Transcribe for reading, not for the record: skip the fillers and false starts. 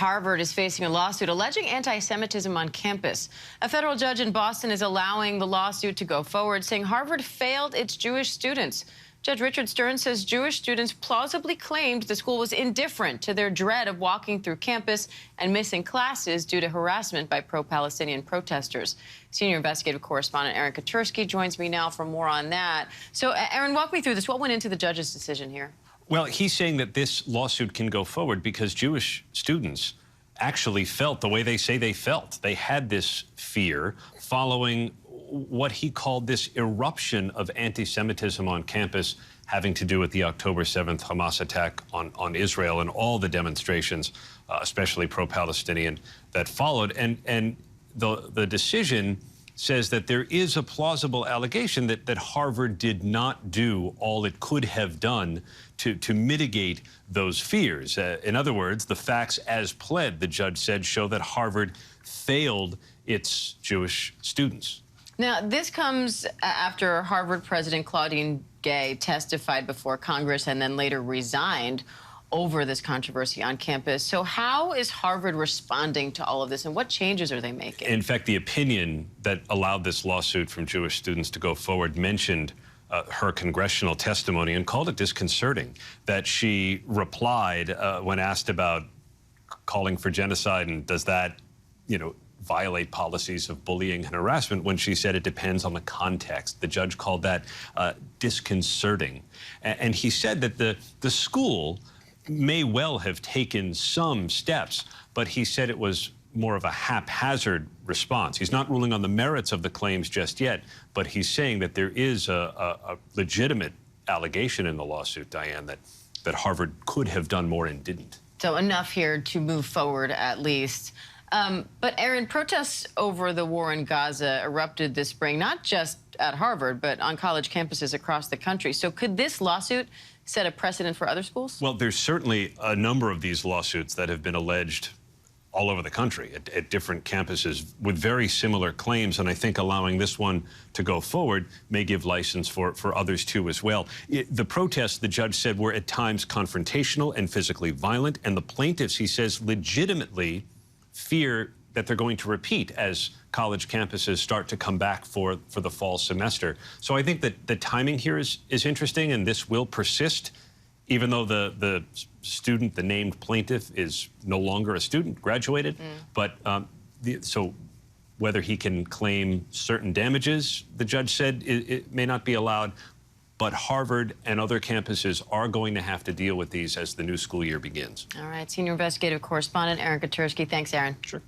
Harvard is facing a lawsuit alleging anti-Semitism on campus. A federal judge in Boston is allowing the lawsuit to go forward, saying Harvard failed its Jewish students. Judge Richard Stearns says Jewish students plausibly claimed the school was indifferent to their dread of walking through campus and missing classes due to harassment by pro-Palestinian protesters. Senior investigative correspondent Aaron Katursky joins me now for more on that. So, Aaron, walk me through this. What went into the judge's decision here? Well, he's saying that this lawsuit can go forward because Jewish students actually felt the way they say they felt. They had this fear following what he called this eruption of anti-Semitism on campus having to do with the October 7th Hamas attack on Israel and all the demonstrations, especially pro-Palestinian, that followed. And the decision says that there is a plausible allegation that Harvard did not do all it could have done to mitigate those fears. In other words, the facts as pled, the judge said, show that Harvard failed its Jewish students. Now, this comes after Harvard President Claudine Gay testified before Congress and then later resigned over this controversy on campus. So how is Harvard responding to all of this, and what changes are they making? In fact, the opinion that allowed this lawsuit from Jewish students to go forward mentioned her congressional testimony and called it disconcerting, that she replied when asked about calling for genocide and does that, violate policies of bullying and harassment, when she said it depends on the context. The judge called that disconcerting. And he said that the school may well have taken some steps, but he said it was more of a haphazard response. He's not ruling on the merits of the claims just yet, but he's saying that there is a legitimate allegation in the lawsuit, Diane, that Harvard could have done more and didn't. So enough here to move forward, at least. But, Aaron, protests over the war in Gaza erupted this spring, not just at Harvard, but on college campuses across the country. So could this lawsuit set a precedent for other schools? Well, there's certainly a number of these lawsuits that have been alleged all over the country at different campuses with very similar claims, and I think allowing this one to go forward may give license for others too as well. The protests, the judge said, were at times confrontational and physically violent, and the plaintiffs, he says, legitimately fear that they're going to repeat as college campuses start to come back for the fall semester. So I think that the timing here is interesting, and this will persist, even though the student, the named plaintiff, is no longer a student, graduated. But so whether he can claim certain damages, the judge said it may not be allowed, but Harvard and other campuses are going to have to deal with these as the new school year begins. All right, senior investigative correspondent Aaron Katursky. Thanks, Aaron. Sure.